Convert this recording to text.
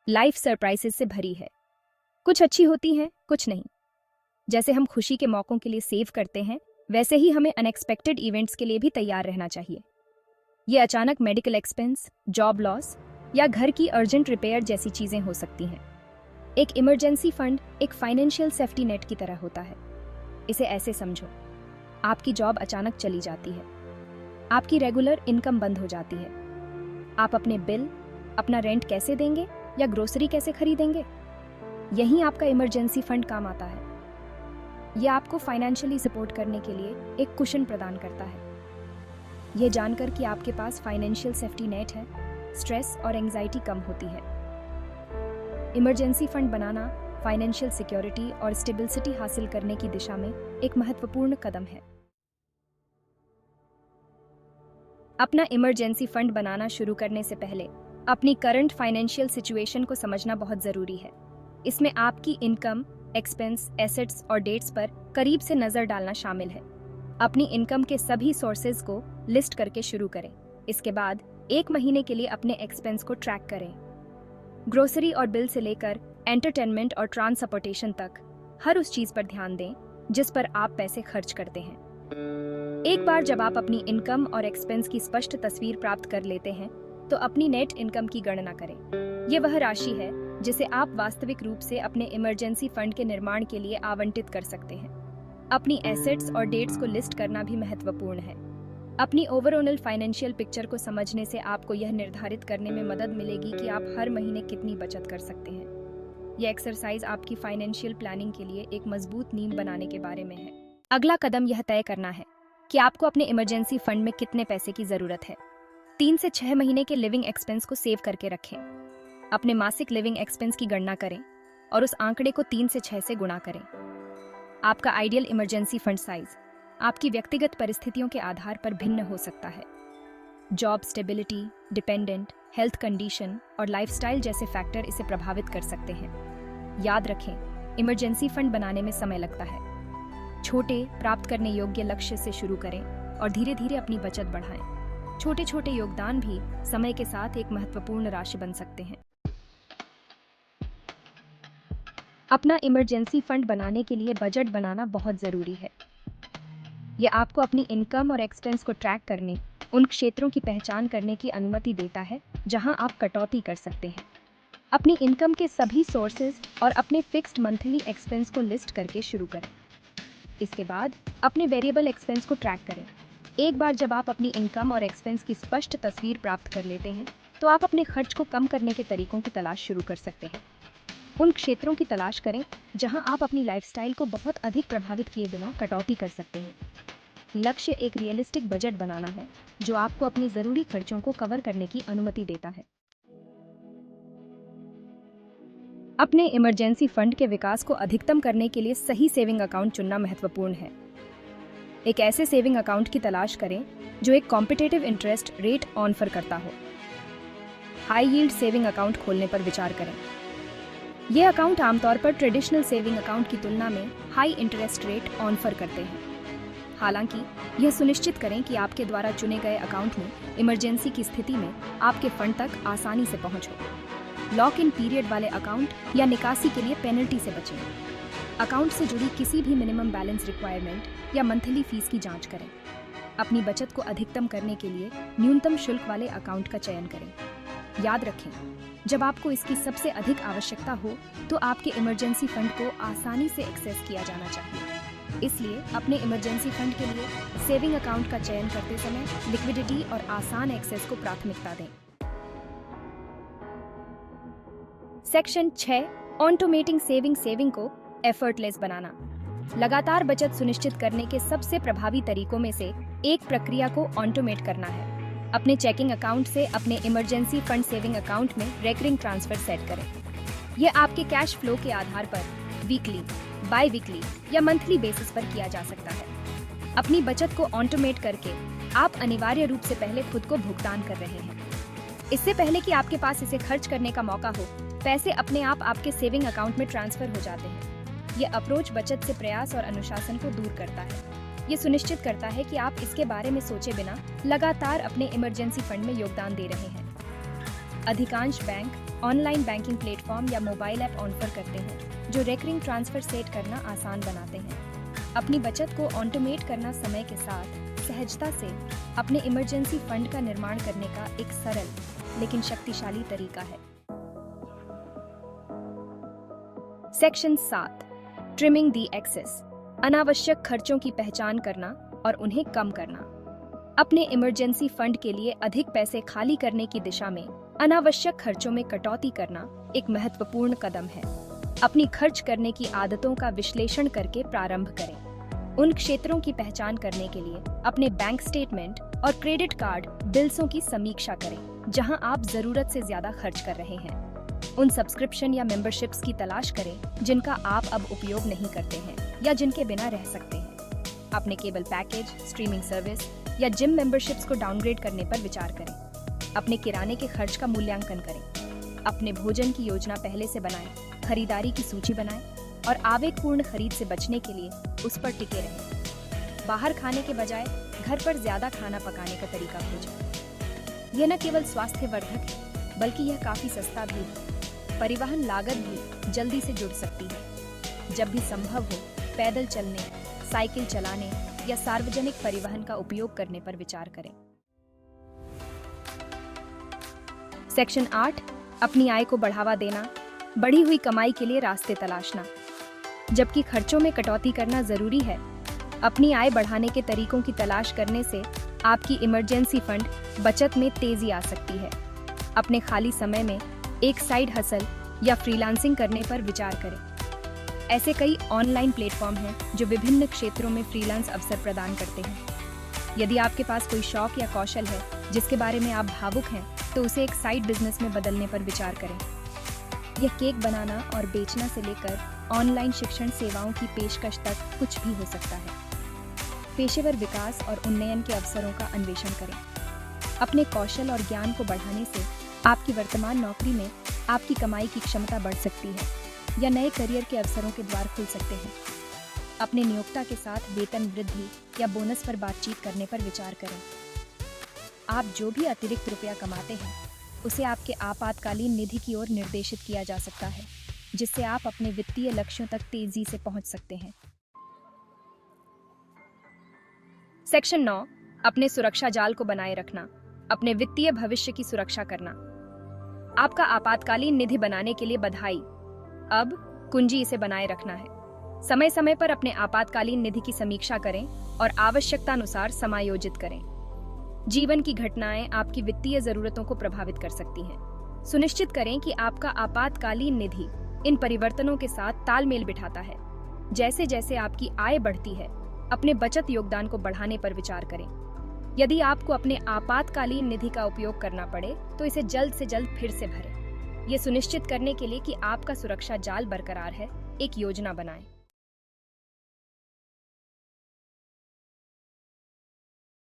Life surprises से भरी है। कुछ अच्छी होती हैं, कुछ नहीं। जैसे हम खुशी के मौकों के लिए सेव करते हैं, वैसे ही हमें अनएक्सपेक्टेड इवेंट्स के लिए भी तैयार रहना चाहिए। ये अचानक मेडिकल एक्सपेंस, जॉब लॉस या घर की अर्जेंट रिपेयर जैसी चीजें हो सकती हैं। एक इमरजेंसी फंड एक फाइनेंशियल सेफ्टी नेट की तरह होता है। इसे ऐसे समझो, आपकी जॉब अचानक चली जाती है, आपकी रेगुलर इनकम बंद हो जाती है। आप अपने बिल, अपना रेंट कैसे देंगे या ग्रोसरी कैसे खरीदेंगे? यहीं आपका इमरजेंसी फंड काम आता है। यह आपको फाइनेंशियली सपोर्ट करने के लिए एक कुशन प्रदान करता है। यह जानकर कि आपके पास फाइनेंशियल सेफ्टी नेट है, स्ट्रेस और एंजाइटी कम होती है। इमरजेंसी फंड बनाना फाइनेंशियल सिक्योरिटी और स्टेबिलिटी हासिल करने की दिशा में एक महत्वपूर्ण कदम है। अपना इमरजेंसी फंड बनाना शुरू करने से पहले अपनी करंट फाइनेंशियल सिचुएशन को समझना बहुत जरूरी है। इसमें आपकी इनकम, एक्सपेंस, एसेट्स और डेट्स पर करीब से नजर डालना शामिल है। अपनी इनकम के सभी सोर्सेज को लिस्ट करके शुरू करें। इसके बाद एक महीने के लिए अपने एक्सपेंस को ट्रैक करें। ग्रोसरी और बिल से लेकर एंटरटेनमेंट और ट्रांसपोर्टेशन तक हर उस चीज पर ध्यान दें जिस पर आप पैसे खर्च करते हैं। एक बार जब आप अपनी इनकम और एक्सपेंस की स्पष्ट तस्वीर प्राप्त कर लेते हैं, तो अपनी नेट इनकम की गणना करें। ये वह राशि है जिसे आप वास्तविक रूप से अपने इमरजेंसी फंड के निर्माण के लिए आवंटित कर सकते हैं। अपनी एसेट्स और डेट्स को लिस्ट करना भी महत्वपूर्ण है। अपनी ओवरऑल फाइनेंशियल पिक्चर को समझने से आपको यह निर्धारित करने में मदद मिलेगी कि आप हर महीने कितनी बचत कर सकते हैं। यह एक्सरसाइज आपकी फाइनेंशियल प्लानिंग के लिए एक मजबूत नींव बनाने के बारे में है। अगला कदम यह तय करना है कि आपको अपने इमरजेंसी फंड में कितने पैसे की जरूरत है। 3 से 6 महीने के लिविंग एक्सपेंस को सेव करके रखें। अपने मासिक लिविंग एक्सपेंस की गणना करें और उस आंकड़े को 3 से 6 से गुणा करें। आपका आइडियल इमरजेंसी फंड साइज आपकी व्यक्तिगत परिस्थितियों के आधार पर भिन्न हो सकता है। Job stability, dependent, health condition और लाइफस्टाइल जैसे फैक्टर इसे प्रभावित कर सकते हैं। याद रखें, इमरजेंसी फंड बनाने में समय लगता है। छोटे, प्राप्त करने योग्य लक्ष्य से शुरू करें और धीरे धीरे अपनी बचत बढ़ाएं। छोटे छोटे योगदान भी समय के साथ एक महत्वपूर्ण राशि बन सकते हैं। अपना इमरजेंसी फंड बनाने के लिए बजट बनाना बहुत ज़रूरी है। यह आपको अपनी इनकम और एक्सपेंस को ट्रैक करने, उन क्षेत्रों की पहचान करने की अनुमति देता है जहां आप कटौती कर सकते हैं। अपनी इनकम के सभी सोर्सेज और अपने फिक्स्ड मंथली एक्सपेंस को लिस्ट करके शुरू करें। इसके बाद अपने वेरिएबल एक्सपेंस को ट्रैक करें। एक बार जब आप अपनी इनकम और एक्सपेंस की स्पष्ट तस्वीर प्राप्त कर लेते हैं, तो आप अपने खर्च को कम करने के तरीकों की तलाश शुरू कर सकते हैं। उन क्षेत्रों की तलाश करें जहां आप अपनी लाइफस्टाइल को बहुत अधिक प्रभावित किए बिना कटौती कर सकते हैं। लक्ष्य एक रियलिस्टिक बजट बनाना है जो आपको अपनी ज़रूरी खर्चों को कवर करने की अनुमति देता है। अपने इमरजेंसी फंड के विकास को अधिकतम करने के लिए सही सेविंग अकाउंट चुनना महत्वपूर्ण है। एक ऐसे सेविंग अकाउंट की तलाश करें जो एक कॉम्पिटिटिव इंटरेस्ट रेट ऑफर करता हो। हाई यील्ड सेविंग अकाउंट खोलने पर विचार करें। ये अकाउंट आमतौर पर ट्रेडिशनल सेविंग अकाउंट की तुलना में हाई इंटरेस्ट रेट ऑफर करते हैं। हालांकि यह सुनिश्चित करें कि आपके द्वारा चुने गए अकाउंट में इमरजेंसी की स्थिति में आपके फंड तक आसानी से पहुंच हो। लॉक इन पीरियड वाले अकाउंट या निकासी के लिए पेनल्टी से बचें। अकाउंट से जुड़ी किसी भी मिनिमम बैलेंस रिक्वायरमेंट या मंथली फीस की जांच करें। अपनी बचत को अधिकतम करने के लिए न्यूनतम शुल्क वाले अकाउंट का चयन करें। याद रखें, जब आपको इसकी सबसे अधिक आवश्यकता हो तो आपके इमरजेंसी फंड को आसानी से एक्सेस किया जाना चाहिए। इसलिए अपने इमरजेंसी फंड के लिए सेविंग अकाउंट का चयन करते समय लिक्विडिटी और आसान एक्सेस को प्राथमिकता दें। सेक्शन 6, ऑटोमेटिंग सेविंग को एफर्टलेस बनाना। लगातार बचत सुनिश्चित करने के सबसे प्रभावी तरीकों में से एक प्रक्रिया को ऑटोमेट करना है। अपने चेकिंग अकाउंट से अपने इमरजेंसी फंड सेविंग अकाउंट में रेकरिंग ट्रांसफर सेट करें। यह आपके कैश फ्लो के आधार पर वीकली, बाई वीकली या मंथली बेसिस पर किया जा सकता है। अपनी बचत को ऑटोमेट करके आप अनिवार्य रूप से पहले खुद को भुगतान कर रहे हैं। इससे पहले कि आपके पास इसे खर्च करने का मौका हो, पैसे अपने आप आपके सेविंग अकाउंट में ट्रांसफर हो जाते हैं। यह अप्रोच बचत से प्रयास और अनुशासन को दूर करता है। ये सुनिश्चित करता है कि आप इसके बारे में सोचे बिना लगातार अपने इमरजेंसी फंड में योगदान दे रहे हैं। अधिकांश बैंक ऑनलाइन बैंकिंग प्लेटफॉर्म या मोबाइल ऐप ऑफर करते हैं जो रेकरिंग ट्रांसफर सेट करना आसान बनाते हैं। अपनी बचत को ऑटोमेट करना समय के साथ सहजता से अपने इमरजेंसी फंड का निर्माण करने का एक सरल लेकिन शक्तिशाली तरीका है। सेक्शन 7, ट्रिमिंग द एक्सेस, अनावश्यक खर्चों की पहचान करना और उन्हें कम करना। अपने इमरजेंसी फंड के लिए अधिक पैसे खाली करने की दिशा में अनावश्यक खर्चों में कटौती करना एक महत्वपूर्ण कदम है। अपनी खर्च करने की आदतों का विश्लेषण करके प्रारंभ करें। उन क्षेत्रों की पहचान करने के लिए अपने बैंक स्टेटमेंट और क्रेडिट कार्ड बिल्सों की समीक्षा करें जहां आप जरूरत से ज्यादा खर्च कर रहे हैं। उन सब्सक्रिप्शन या मेंबरशिप्स की तलाश करें जिनका आप अब उपयोग नहीं करते हैं या जिनके बिना रह सकते हैं। अपने केबल पैकेज, स्ट्रीमिंग सर्विस या जिम मेंबरशिप्स को डाउनग्रेड करने पर विचार करें। अपने किराने के खर्च का मूल्यांकन करें। अपने भोजन की योजना पहले से बनाएं, खरीदारी की सूची बनाएं और आवेगपूर्ण खरीद से बचने के लिए उस पर टिके रहें। बाहर खाने के बजाय घर पर ज्यादा खाना पकाने का तरीका खोजें। यह न केवल स्वास्थ्यवर्धक है बल्कि यह काफी सस्ता भी है। परिवहन लागत भी जल्दी से जुड़ सकती है। जब भी संभव हो पैदल चलने, साइकिल चलाने या सार्वजनिक परिवहन का उपयोग करने पर विचार करें। सेक्शन 8, अपनी आय को बढ़ावा देना, बढ़ी हुई कमाई के लिए रास्ते तलाशना। जबकि खर्चों में कटौती करना जरूरी है, अपनी आय बढ़ाने के तरीकों की तलाश करने से आपकी इमरजेंसी फंड बचत में तेजी आ सकती है। अपने खाली समय में एक साइड हसल या फ्रीलांसिंग करने पर विचार करें। ऐसे कई ऑनलाइन प्लेटफॉर्म हैं जो विभिन्न क्षेत्रों में फ्रीलांस अवसर प्रदान करते हैं। यदि आपके पास कोई शौक या कौशल है जिसके बारे में आप भावुक हैं, तो उसे एक साइड बिजनेस में बदलने पर विचार करें। यह केक बनाना और बेचना से लेकर ऑनलाइन शिक्षण सेवाओं की पेशकश तक कुछ भी हो सकता है। पेशेवर विकास और उन्नयन के अवसरों का अन्वेषण करें। अपने कौशल और ज्ञान को बढ़ाने से आपकी वर्तमान नौकरी में आपकी कमाई की क्षमता बढ़ सकती है या नए करियर के अवसरों के द्वार खुल सकते हैं। अपने नियोक्ता के साथ वेतन वृद्धि या बोनस पर बातचीत करने पर विचार करें। आप जो भी अतिरिक्त रुपया कमाते हैं उसे आपके आपातकालीन निधि की ओर निर्देशित किया जा सकता है, जिससे आप अपने वित्तीय लक्ष्यों तक तेजी से पहुंच सकते हैं। सेक्शन 9, अपने सुरक्षा जाल को बनाए रखना, अपने वित्तीय भविष्य की सुरक्षा करना। आपका आपातकालीन निधि बनाने के लिए बधाई। अब कुंजी इसे बनाए रखना है। समय समय पर अपने आपातकालीन निधि की समीक्षा करें और आवश्यकतानुसार समायोजित करें। जीवन की घटनाएं आपकी वित्तीय जरूरतों को प्रभावित कर सकती हैं। सुनिश्चित करें कि आपका आपातकालीन निधि इन परिवर्तनों के साथ तालमेल बिठाता है। जैसे जैसे आपकी आय बढ़ती है, अपने बचत योगदान को बढ़ाने पर विचार करें। यदि आपको अपने आपातकालीन निधि का उपयोग करना पड़े, तो इसे जल्द से जल्द फिर से भरें। ये सुनिश्चित करने के लिए कि आपका सुरक्षा जाल बरकरार है, एक योजना बनाएं।